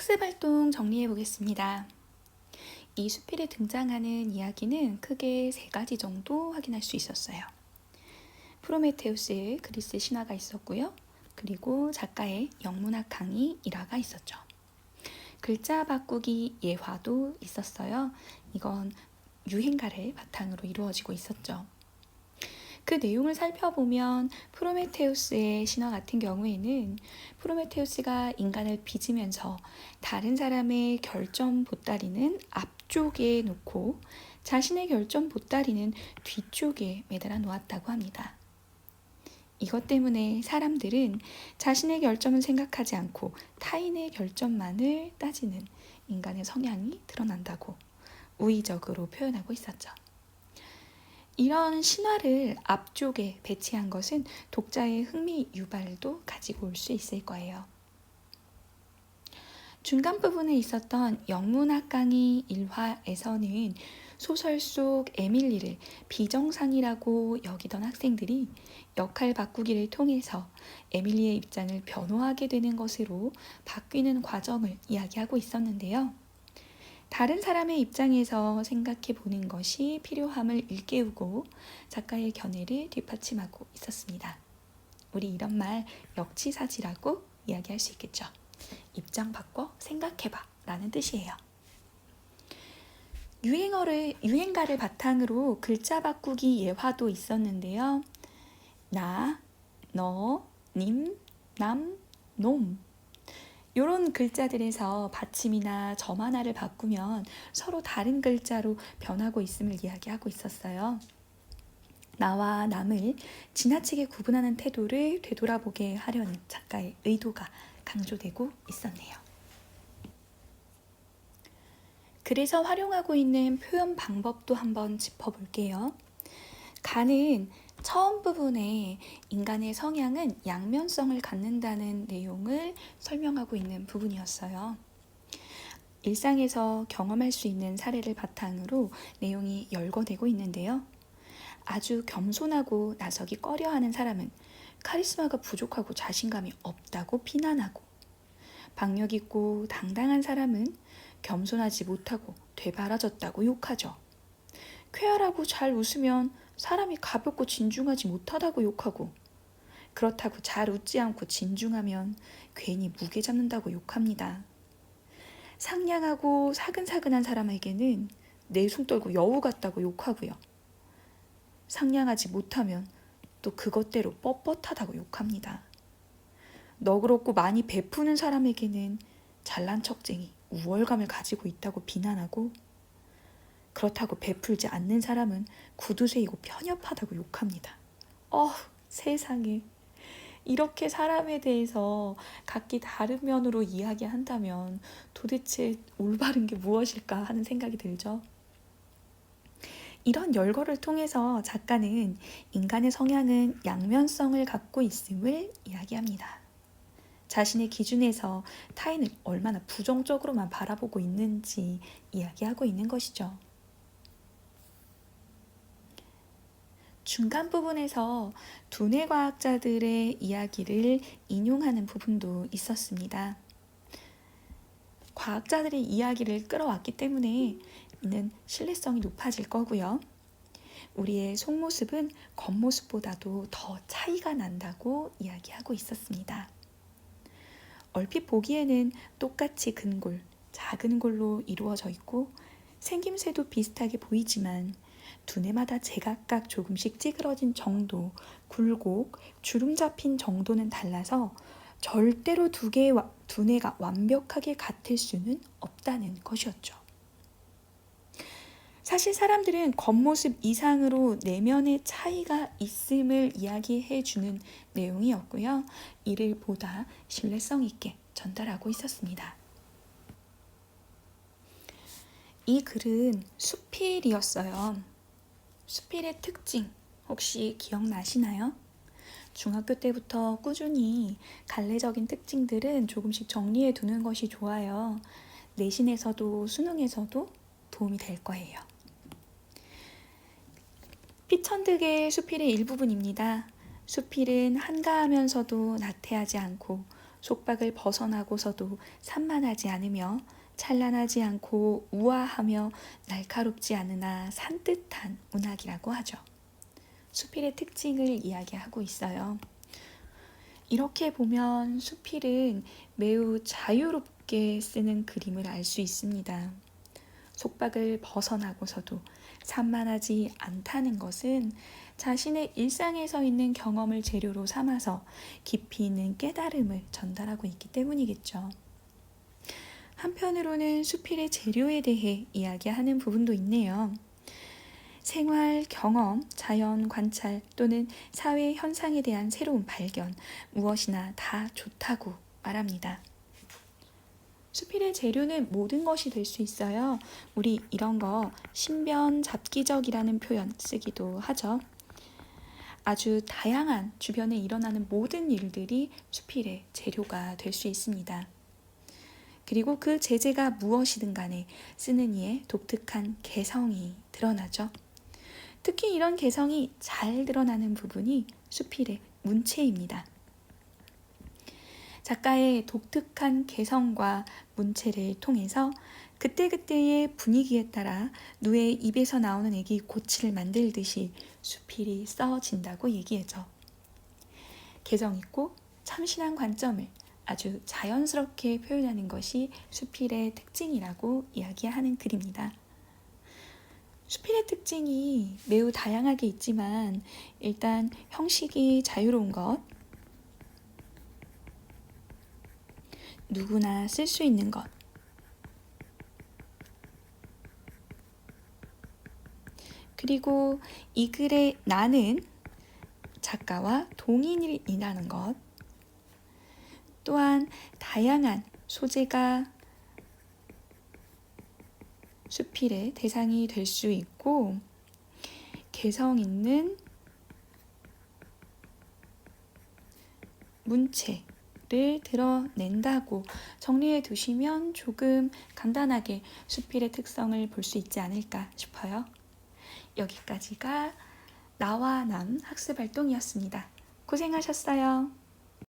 학습활동 정리해 보겠습니다. 이 수필에 등장하는 이야기는 크게 세 가지 정도 확인할 수 있었어요. 프로메테우스의 그리스 신화가 있었고요. 그리고 작가의 영문학 강의 일화가 있었죠. 글자 바꾸기 예화도 있었어요. 이건 유행가를 바탕으로 이루어지고 있었죠. 그 내용을 살펴보면 프로메테우스의 신화 같은 경우에는 프로메테우스가 인간을 빚으면서 다른 사람의 결점 보따리는 앞쪽에 놓고 자신의 결점 보따리는 뒤쪽에 매달아 놓았다고 합니다. 이것 때문에 사람들은 자신의 결점은 생각하지 않고 타인의 결점만을 따지는 인간의 성향이 드러난다고 우의적으로 표현하고 있었죠. 이런 신화를 앞쪽에 배치한 것은 독자의 흥미 유발도 가지고 올 수 있을 거예요. 중간 부분에 있었던 영문학 강의 1화에서는 소설 속 에밀리를 비정상이라고 여기던 학생들이 역할 바꾸기를 통해서 에밀리의 입장을 변호하게 되는 것으로 바뀌는 과정을 이야기하고 있었는데요. 다른 사람의 입장에서 생각해 보는 것이 필요함을 일깨우고 작가의 견해를 뒷받침하고 있었습니다. 우리 이런 말 역지사지라고 이야기할 수 있겠죠. 입장 바꿔 생각해봐 라는 뜻이에요. 유행가를 바탕으로 글자 바꾸기 예화도 있었는데요. 나, 너, 님, 남, 놈 이런 글자들에서 받침이나 점 하나를 바꾸면 서로 다른 글자로 변하고 있음을 이야기하고 있었어요. 나와 남을 지나치게 구분하는 태도를 되돌아보게 하려는 작가의 의도가 강조되고 있었네요. 그래서 활용하고 있는 표현 방법도 한번 짚어볼게요. 가는 처음 부분에 인간의 성향은 양면성을 갖는다는 내용을 설명하고 있는 부분이었어요. 일상에서 경험할 수 있는 사례를 바탕으로 내용이 열거되고 있는데요. 아주 겸손하고 나서기 꺼려하는 사람은 카리스마가 부족하고 자신감이 없다고 비난하고, 박력 있고 당당한 사람은 겸손하지 못하고 되바라졌다고 욕하죠. 쾌활하고 잘 웃으면 사람이 가볍고 진중하지 못하다고 욕하고, 그렇다고 잘 웃지 않고 진중하면 괜히 무게 잡는다고 욕합니다. 상냥하고 사근사근한 사람에게는 내숭 떨고 여우 같다고 욕하고요. 상냥하지 못하면 또 그것대로 뻣뻣하다고 욕합니다. 너그럽고 많이 베푸는 사람에게는 잘난 척쟁이, 우월감을 가지고 있다고 비난하고, 그렇다고 베풀지 않는 사람은 구두쇠이고 편협하다고 욕합니다. 세상에. 이렇게 사람에 대해서 각기 다른 면으로 이야기한다면 도대체 올바른 게 무엇일까 하는 생각이 들죠. 이런 열거를 통해서 작가는 인간의 성향은 양면성을 갖고 있음을 이야기합니다. 자신의 기준에서 타인을 얼마나 부정적으로만 바라보고 있는지 이야기하고 있는 것이죠. 중간 부분에서 두뇌 과학자들의 이야기를 인용하는 부분도 있었습니다. 과학자들의 이야기를 끌어왔기 때문에 이는 신뢰성이 높아질 거고요. 우리의 속모습은 겉모습보다도 더 차이가 난다고 이야기하고 있었습니다. 얼핏 보기에는 똑같이 근골, 작은 골로 이루어져 있고 생김새도 비슷하게 보이지만 두뇌마다 제각각 조금씩 찌그러진 정도, 굴곡, 주름 잡힌 정도는 달라서 절대로 두뇌가 완벽하게 같을 수는 없다는 것이었죠. 사실 사람들은 겉모습 이상으로 내면의 차이가 있음을 이야기해 주는 내용이었고요. 이를 보다 신뢰성 있게 전달하고 있었습니다. 이 글은 수필이었어요. 수필의 특징 혹시 기억나시나요? 중학교 때부터 꾸준히 갈래적인 특징들은 조금씩 정리해 두는 것이 좋아요. 내신에서도 수능에서도 도움이 될 거예요. 피천득의 수필의 일부분입니다. 수필은 한가하면서도 나태하지 않고 속박을 벗어나고서도 산만하지 않으며 찬란하지 않고 우아하며 날카롭지 않으나 산뜻한 문학이라고 하죠. 수필의 특징을 이야기하고 있어요. 이렇게 보면 수필은 매우 자유롭게 쓰는 그림을 알 수 있습니다. 속박을 벗어나고서도 산만하지 않다는 것은 자신의 일상에서 있는 경험을 재료로 삼아서 깊이 있는 깨달음을 전달하고 있기 때문이겠죠. 한편으로는 수필의 재료에 대해 이야기하는 부분도 있네요. 생활, 경험, 자연 관찰 또는 사회 현상에 대한 새로운 발견, 무엇이나 다 좋다고 말합니다. 수필의 재료는 모든 것이 될 수 있어요. 우리 이런 거 신변잡기적이라는 표현 쓰기도 하죠. 아주 다양한 주변에 일어나는 모든 일들이 수필의 재료가 될 수 있습니다. 그리고 그 재재가 무엇이든 간에 쓰는 이의 독특한 개성이 드러나죠. 특히 이런 개성이 잘 드러나는 부분이 수필의 문체입니다. 작가의 독특한 개성과 문체를 통해서 그때그때의 분위기에 따라 누의 입에서 나오는 액이 고치를 만들듯이 수필이 써진다고 얘기하죠. 개성 있고 참신한 관점을 아주 자연스럽게 표현하는 것이 수필의 특징이라고 이야기하는 글입니다. 수필의 특징이 매우 다양하게 있지만 일단 형식이 자유로운 것, 누구나 쓸 수 있는 것, 그리고 이 글의 나는 작가와 동인이라는 것, 또한 다양한 소재가 수필의 대상이 될 수 있고 개성 있는 문체를 드러낸다고 정리해 두시면 조금 간단하게 수필의 특성을 볼 수 있지 않을까 싶어요. 여기까지가 나와 남 학습활동이었습니다. 고생하셨어요.